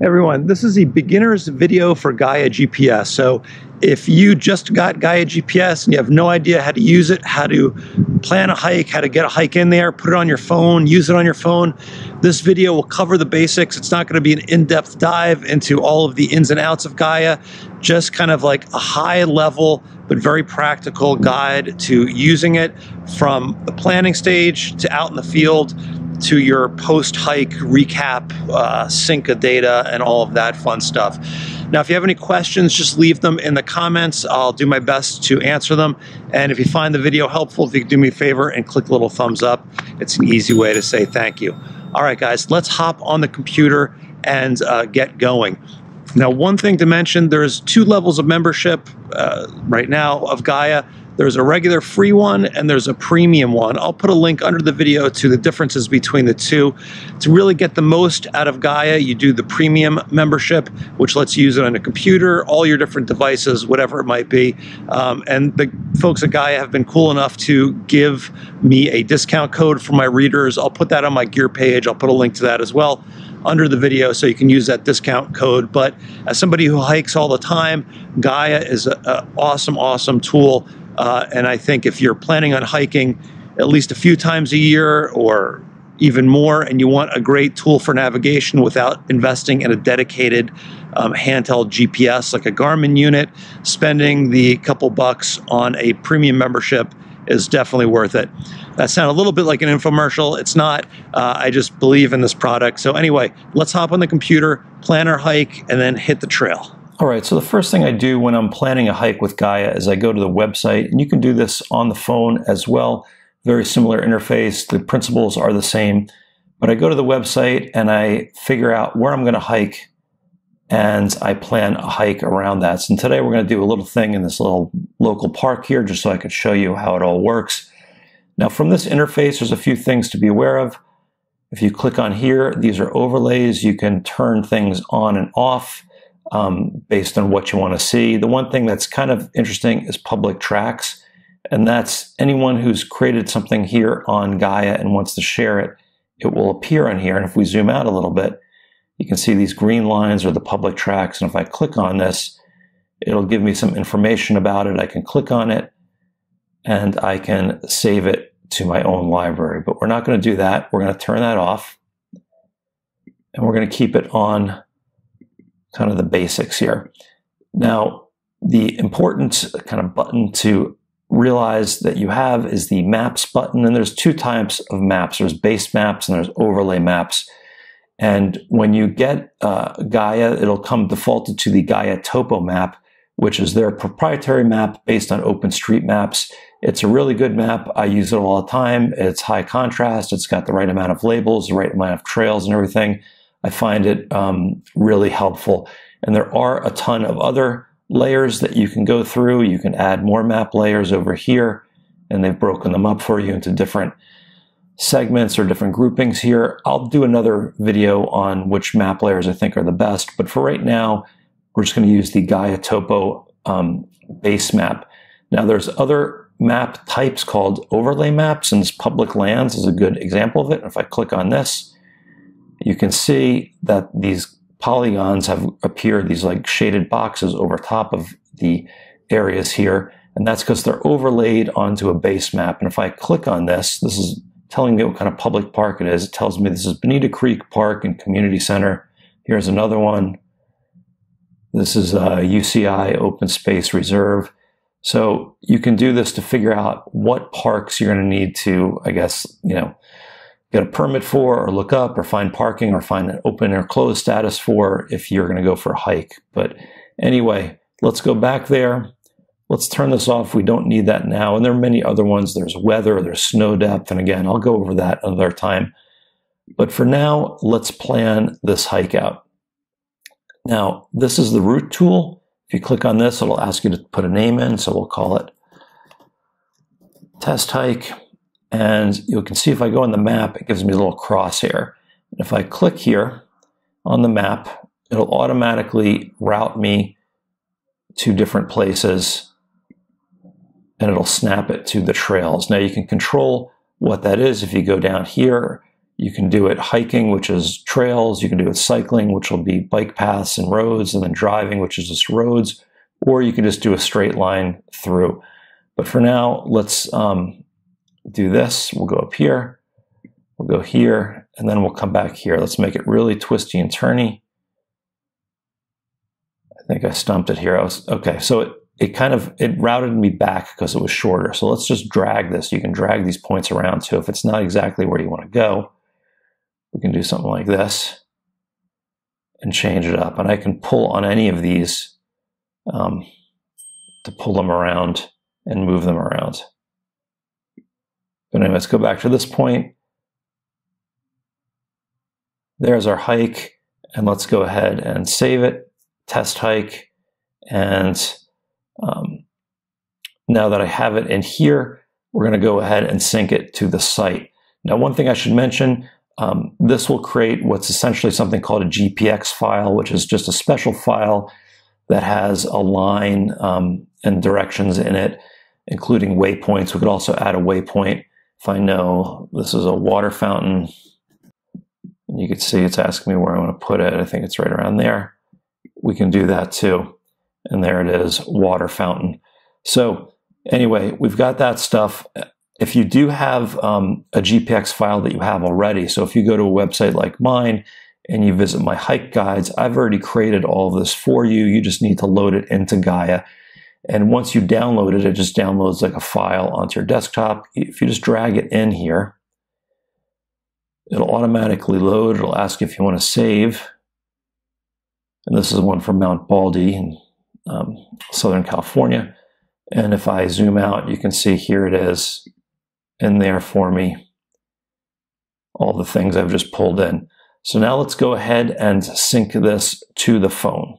Everyone, this is a beginner's video for Gaia GPS. So if you just got Gaia GPS and you have no idea how to use it, how to plan a hike, how to get a hike in there, put it on your phone, use it on your phone, this video will cover the basics. It's not going to be an in-depth dive into all of the ins and outs of Gaia, just kind of like a high level but very practical guide to using it from the planning stage to out in the field to your post-hike recap, sync of data, and all of that fun stuff. Now, if you have any questions, just leave them in the comments. I'll do my best to answer them. And if you find the video helpful, if you could do me a favor and click a little thumbs up, it's an easy way to say thank you. All right, guys, let's hop on the computer and get going. Now, one thing to mention, there's two levels of membership right now of Gaia. There's a regular free one and there's a premium one. I'll put a link under the video to the differences between the two. To really get the most out of Gaia, you do the premium membership, which lets you use it on a computer, all your different devices, whatever it might be. And the folks at Gaia have been cool enough to give me a discount code for my readers. I'll put that on my gear page. I'll put a link to that as well under the video so you can use that discount code. But as somebody who hikes all the time, Gaia is an awesome tool. And I think if you're planning on hiking at least a few times a year or even more, and you want a great tool for navigation without investing in a dedicated handheld GPS like a Garmin unit, spending the couple bucks on a premium membership is definitely worth it. That sounded a little bit like an infomercial. It's not. I just believe in this product. So anyway, let's hop on the computer, plan our hike, and then hit the trail. All right, so the first thing I do when I'm planning a hike with Gaia is I go to the website, and you can do this on the phone as well. Very similar interface. The principles are the same. But I go to the website and I figure out where I'm going to hike, and I plan a hike around that. And today we're going to do a little thing in this little local park here just so I could show you how it all works. Now from this interface, there's a few things to be aware of. If you click on here, these are overlays. You can turn things on and off based on what you want to see. The one thing that's kind of interesting is public tracks, and that's anyone who's created something here on Gaia and wants to share it, it will appear on here. And if we zoom out a little bit, you can see these green lines are the public tracks. And if I click on this, it'll give me some information about it. I can click on it and I can save it to my own library, but we're not going to do that. We're going to turn that off and we're going to keep it on kind of the basics here. Now, the important kind of button to realize that you have is the maps button. And there's two types of maps. There's base maps and there's overlay maps. And when you get Gaia, it'll come defaulted to the Gaia Topo map, which is their proprietary map based on OpenStreetMaps. It's a really good map. I use it all the time. It's high contrast. It's got the right amount of labels, the right amount of trails and everything. I find it really helpful. And there are a ton of other layers that you can go through. You can add more map layers over here, and they've broken them up for you into different segments or different groupings here. I'll do another video on which map layers I think are the best, but for right now, we're just going to use the Gaia Topo base map. Now, there's other map types called overlay maps, and this public lands is a good example of it. If I click on this, you can see that these polygons have appeared, these like shaded boxes over top of the areas here. And that's because they're overlaid onto a base map. And if I click on this, this is telling me what kind of public park it is. It tells me this is Bonita Creek Park and Community Center. Here's another one. This is UCI Open Space Reserve. So you can do this to figure out what parks you're going to need to, I guess, get a permit for, or look up, or find parking, or find an open or closed status for if you're going to go for a hike. But anyway, let's go back there. Let's turn this off. We don't need that now. And there are many other ones. There's weather, there's snow depth. And again, I'll go over that another time. But for now, let's plan this hike out. Now, this is the route tool. If you click on this, it'll ask you to put a name in. So we'll call it test hike. And you can see if I go on the map, it gives me a little crosshair. And if I click here on the map, it'll automatically route me to different places and it'll snap it to the trails. Now you can control what that is. If you go down here, You can do it hiking, which is trails. You can do it cycling, which will be bike paths and roads, and then driving, which is just roads, or you can just do a straight line through. But for now, let's do this. We'll go up here, we'll go here, and then we'll come back here. Let's make it really twisty and turny. I think I stumped it here. Okay, so it routed me back because it was shorter. So let's just drag this. You can drag these points around too. If it's not exactly where you want to go, we can do something like this and change it up. And I can pull on any of these to pull them around and move them around. But anyway, let's go back to this point. There's our hike, and let's go ahead and save it, test hike, and now that I have it in here, we're going to go ahead and sync it to the site. Now, one thing I should mention, this will create what's essentially something called a GPX file, which is just a special file that has a line and directions in it, including waypoints. We could also add a waypoint. If I know this is a water fountain, and you can see it's asking me where I want to put it. I think it's right around there. We can do that too. And there it is, water fountain. So anyway, we've got that stuff. If you do have a GPX file that you have already, so if you go to a website like mine and you visit my hike guides, I've already created all of this for you. You just need to load it into Gaia. And once you download it, it just downloads like a file onto your desktop. If you just drag it in here, it'll automatically load. It'll ask if you want to save. And this is one from Mount Baldy in Southern California. And if I zoom out, you can see here it is in there for me, all the things I've just pulled in. So now let's go ahead and sync this to the phone.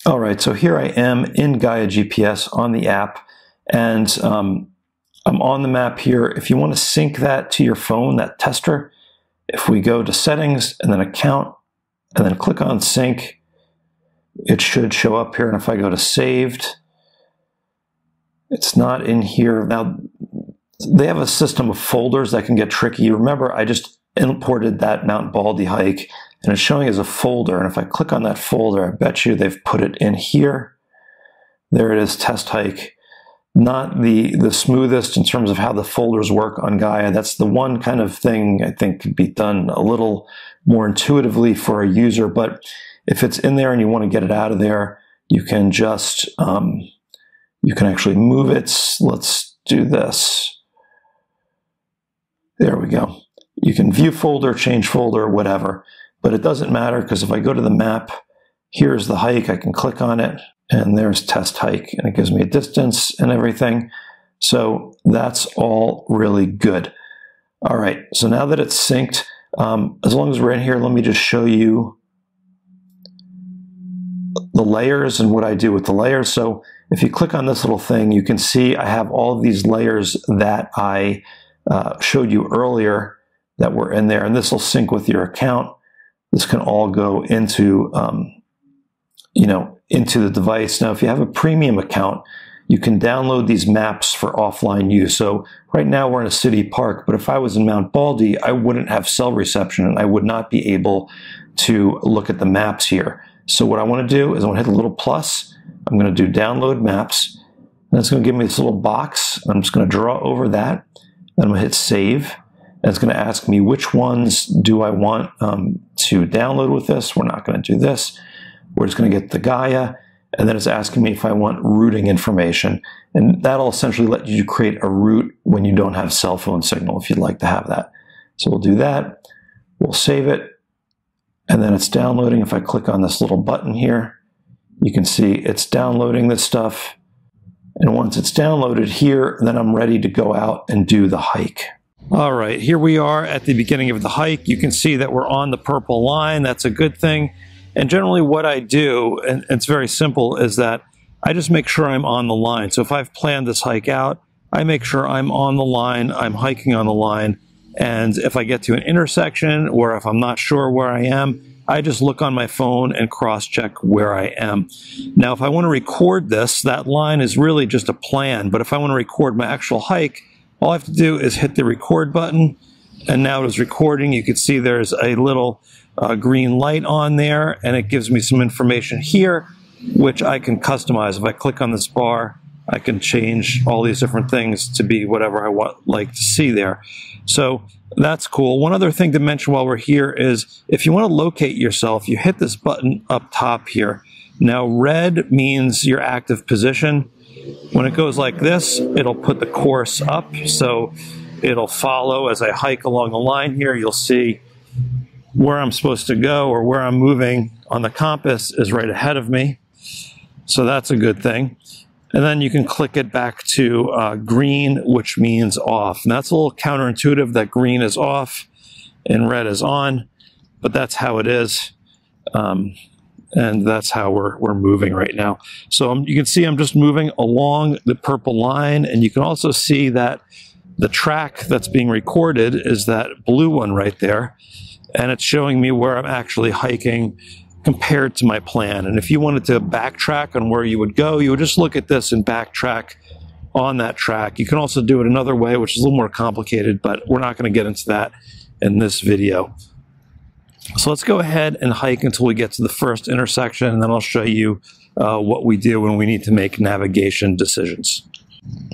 All right, so here I am in Gaia GPS on the app, and I'm on the map here. If you want to sync that to your phone, that tester, if we go to settings and then account and then click on sync, it should show up here. And if I go to saved, it's not in here. Now, they have a system of folders that can get tricky. Remember, I just imported that Mount Baldy hike, and it's showing as a folder. And if I click on that folder, I bet you they've put it in here. There it is, test hike. Not the smoothest in terms of how the folders work on Gaia. That's the one kind of thing I think could be done a little more intuitively for a user. But if it's in there and you want to get it out of there, you can just, you can actually move it. Let's do this. There we go. You can view folder, change folder, whatever. But it doesn't matter, because if I go to the map, here's the hike. I can click on it, and there's test hike, and it gives me a distance and everything. So that's all really good. All right, so now that it's synced, as long as we're in here, let me just show you the layers and what I do with the layers. So if you click on this little thing, you can see I have all of these layers that I showed you earlier that were in there, and this will sync with your account. This can all go into, into the device. Now, if you have a premium account, you can download these maps for offline use. So right now we're in a city park, but if I was in Mount Baldy, I wouldn't have cell reception, and I would not be able to look at the maps here. So what I want to do is I want to hit the little plus. I'm going to do download maps, and it's going to give me this little box. I'm just going to draw over that. Then I'm going to hit save. And it's going to ask me which ones do I want to download with this. We're not going to do this. We're just going to get the Gaia. And then it's asking me if I want routing information. And that'll essentially let you create a route when you don't have cell phone signal, if you'd like to have that. So we'll do that. We'll save it. And then it's downloading. If I click on this little button here, you can see it's downloading this stuff. And once it's downloaded here, then I'm ready to go out and do the hike. All right, here we are at the beginning of the hike. You can see that we're on the purple line. That's a good thing. And generally what I do, and it's very simple, is that I just make sure I'm on the line. So if I've planned this hike out, I make sure I'm on the line, I'm hiking on the line. And if I get to an intersection, or if I'm not sure where I am, I just look on my phone and cross-check where I am. Now, if I want to record this, that line is really just a plan. But if I want to record my actual hike, all I have to do is hit the record button, and now it is recording. You can see there's a little green light on there, and it gives me some information here, which I can customize. If I click on this bar, I can change all these different things to be whatever I like to see there. So that's cool. One other thing to mention while we're here is if you want to locate yourself, you hit this button up top here. Now red means your active position. When it goes like this, it'll put the course up, so it'll follow as I hike along the line here. You'll see where I'm supposed to go, or where I'm moving on the compass is right ahead of me. So that's a good thing. And then you can click it back to green, which means off. And that's a little counterintuitive that green is off and red is on, but that's how it is. And that's how we're moving right now. So you can see I'm just moving along the purple line, and you can also see that the track that's being recorded is that blue one right there. And it's showing me where I'm actually hiking compared to my plan. And if you wanted to backtrack on where you would go, you would just look at this and backtrack on that track. You can also do it another way, which is a little more complicated, but we're not going to get into that in this video. So let's go ahead and hike until we get to the first intersection, and then I'll show you what we do when we need to make navigation decisions.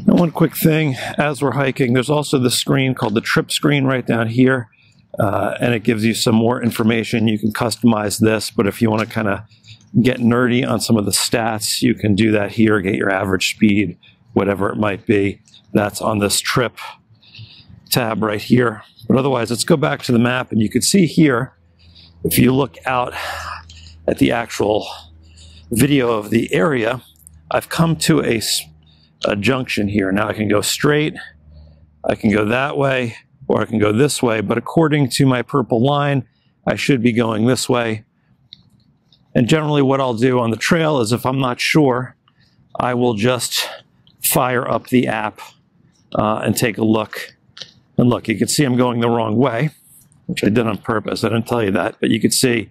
And one quick thing, as we're hiking, there's also the screen called the trip screen right down here. And it gives you some more information. You can customize this, but if you want to kind of get nerdy on some of the stats, you can do that here, get your average speed, whatever it might be. That's on this trip tab right here. But otherwise, let's go back to the map, and you can see here, if you look out at the actual video of the area, I've come to a junction here. Now I can go straight, I can go that way, or I can go this way, but according to my purple line, I should be going this way. And generally what I'll do on the trail is, if I'm not sure, I will just fire up the app and take a look. And look, you can see I'm going the wrong way, which I did on purpose. I didn't tell you that, but you can see,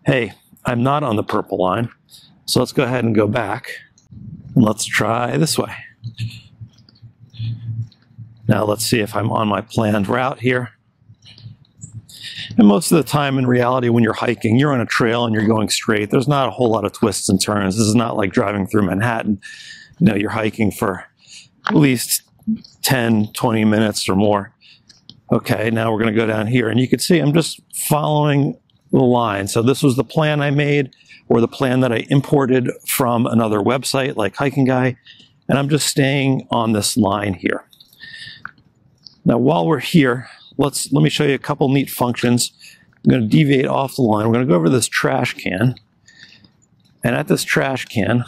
hey, I'm not on the purple line. So let's go ahead and go back, and let's try this way. Now let's see if I'm on my planned route here. And most of the time, in reality, when you're hiking, you're on a trail and you're going straight. There's not a whole lot of twists and turns. This is not like driving through Manhattan. You know, you're hiking for at least 10, 20 minutes or more. Okay, now we're going to go down here, and you can see I'm just following the line. So this was the plan I made, or the plan that I imported from another website like HikingGuy, and I'm just staying on this line here. Now, while we're here, let me show you a couple neat functions. I'm going to deviate off the line. We're going to go over to this trash can, and at this trash can,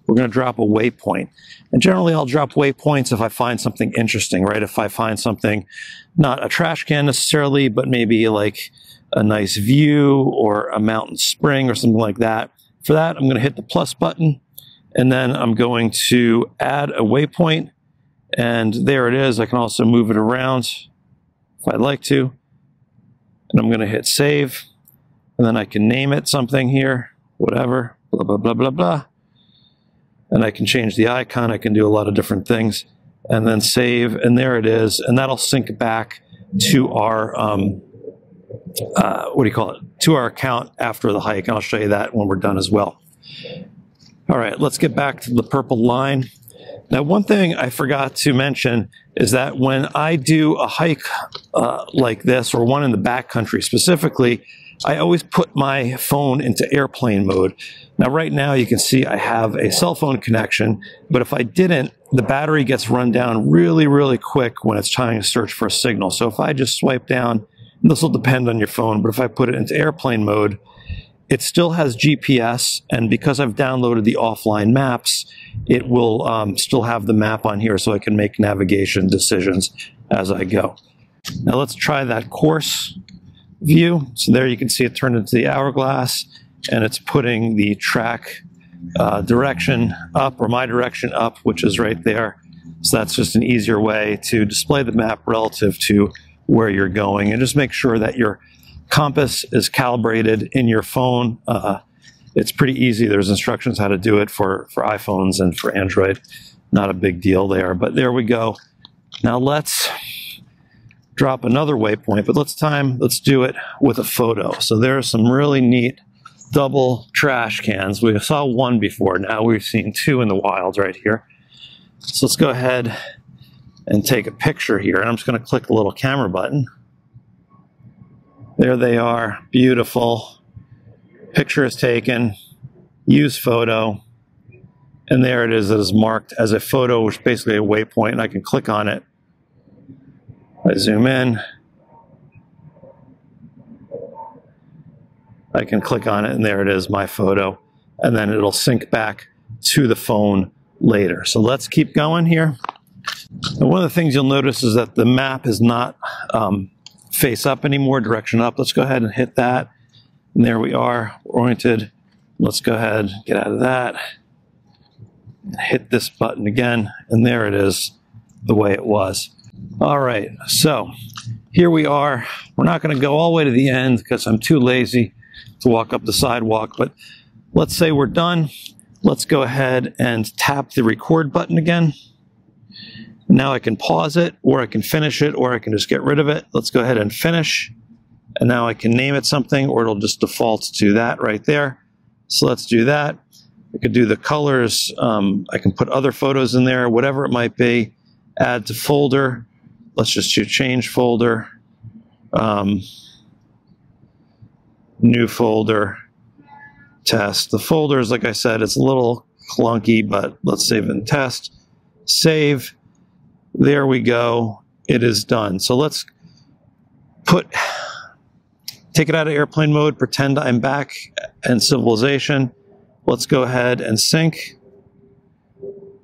we're going to drop a waypoint. And generally, I'll drop waypoints if I find something interesting, right? If I find something, not a trash can necessarily, but maybe like a nice view or a mountain spring or something like that. For that, I'm going to hit the plus button, and then I'm going to add a waypoint. And there it is. I can also move it around if I'd like to. And I'm going to hit save. And then I can name it something here, whatever, blah, blah, blah, blah, blah. And I can change the icon. I can do a lot of different things. And then save. And there it is. And that'll sync back to our, to our account after the hike. And I'll show you that when we're done as well. All right, let's get back to the purple line. Now, one thing I forgot to mention is that when I do a hike like this, or one in the backcountry specifically, I always put my phone into airplane mode. Now, right now, you can see I have a cell phone connection, but if I didn't, the battery gets run down really, really quick when it's trying to search for a signal. So if I just swipe down, and this will depend on your phone, but if I put it into airplane mode, it still has GPS, and because I've downloaded the offline maps, it will still have the map on here, so I can make navigation decisions as I go. Now let's try that course view. So there you can see it turned into the hourglass, and it's putting the track direction up, or my direction up, which is right there. So that's just an easier way to display the map relative to where you're going. And just make sure that your compass is calibrated in your phone. It's pretty easy. There's instructions how to do it for iPhones and for Android. Not a big deal there, but there we go. Now let's drop another waypoint, but let's do it with a photo. So there are some really neat double trash cans. We saw one before, now we've seen two in the wilds right here. So let's go ahead and take a picture here. And I'm just going to click the little camera button. There they are, beautiful. Picture is taken, use photo, and there it is. It is marked as a photo, which is basically a waypoint, and I can click on it. I zoom in. I can click on it, and there it is, my photo. And then it'll sync back to the phone later. So let's keep going here. And one of the things you'll notice is that the map is not face up anymore, direction up. Let's go ahead and hit that. And there we are, oriented. Let's go ahead, get out of that. Hit this button again, and there it is, the way it was. All right, so here we are. We're not going to go all the way to the end because I'm too lazy to walk up the sidewalk, but let's say we're done. Let's go ahead and tap the record button again. Now I can pause it, or I can finish it, or I can just get rid of it. Let's go ahead and finish. And now I can name it something, or it'll just default to that right there. So let's do that. I could do the colors. I can put other photos in there, whatever it might be. Add to folder. Let's just do change folder. New folder. Test. The folders, like I said, it's a little clunky, but let's save and test. Save. There we go. It is done. So let's take it out of airplane mode, pretend I'm back in civilization. Let's go ahead and sync.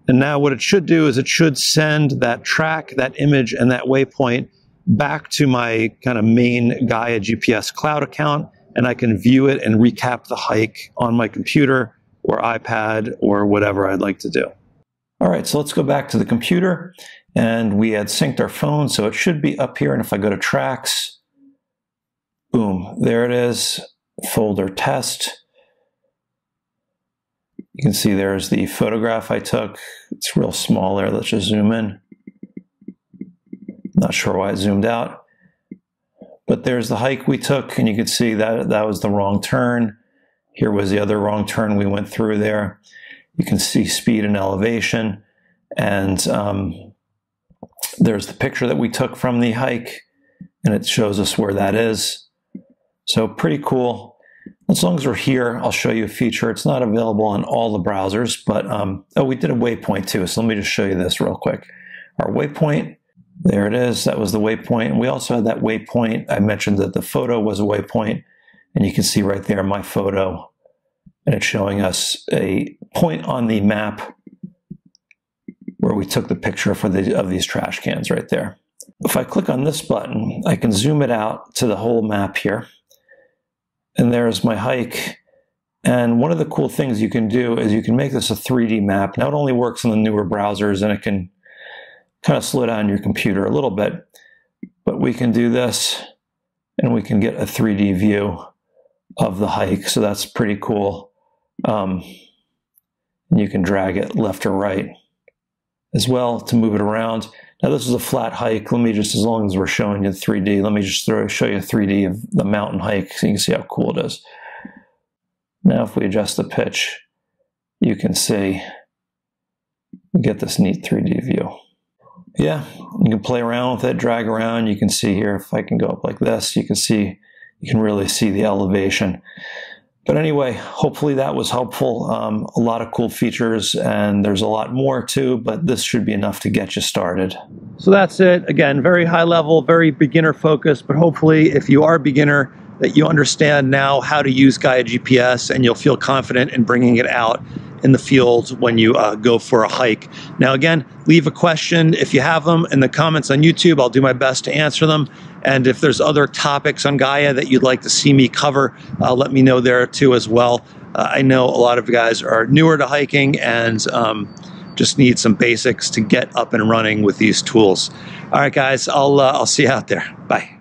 And now what it should do is it should send that track, that image, and that waypoint back to my kind of main Gaia GPS cloud account, and I can view it and recap the hike on my computer or iPad or whatever I'd like to do. All right, so let's go back to the computer, and we had synced our phone, so it should be up here. And if I go to tracks, boom, there it is, folder test. You can see there's the photograph I took. It's real small there. Let's just zoom in. Not sure why it zoomed out. But there's the hike we took, and you can see that that was the wrong turn. Here was the other wrong turn we went through there. You can see speed and elevation. And there's the picture that we took from the hike, and it shows us where that is. So pretty cool. As long as we're here, I'll show you a feature. It's not available on all the browsers, but oh, we did a waypoint too. So let me just show you this real quick. Our waypoint, there it is. That was the waypoint. And we also had that waypoint. I mentioned that the photo was a waypoint, and you can see right there my photo, and it's showing us a point on the map where we took the picture for of these trash cans right there. If I click on this button, I can zoom it out to the whole map here. And there's my hike. And one of the cool things you can do is you can make this a 3D map. Now it only works on the newer browsers, and it can kind of slow down your computer a little bit. But we can do this, and we can get a 3D view of the hike. So that's pretty cool. And you can drag it left or right as well to move it around. Now this is a flat hike. Let me just, as long as we're showing you 3D, let me just show you a 3D of the mountain hike so you can see how cool it is. Now if we adjust the pitch, you can see, we get this neat 3D view. Yeah, you can play around with it, drag around. You can see here, if I can go up like this, you can really see the elevation. But anyway, hopefully that was helpful. A lot of cool features, and there's a lot more too, but this should be enough to get you started. So that's it. Again, very high level, very beginner focused, but hopefully if you are a beginner, that you understand now how to use Gaia GPS, and you'll feel confident in bringing it out in the field when you go for a hike. Now again, leave a question if you have them in the comments on YouTube. I'll do my best to answer them. And if there's other topics on Gaia that you'd like to see me cover, let me know there too as well. I know a lot of guys are newer to hiking and just need some basics to get up and running with these tools. All right, guys, I'll see you out there. Bye.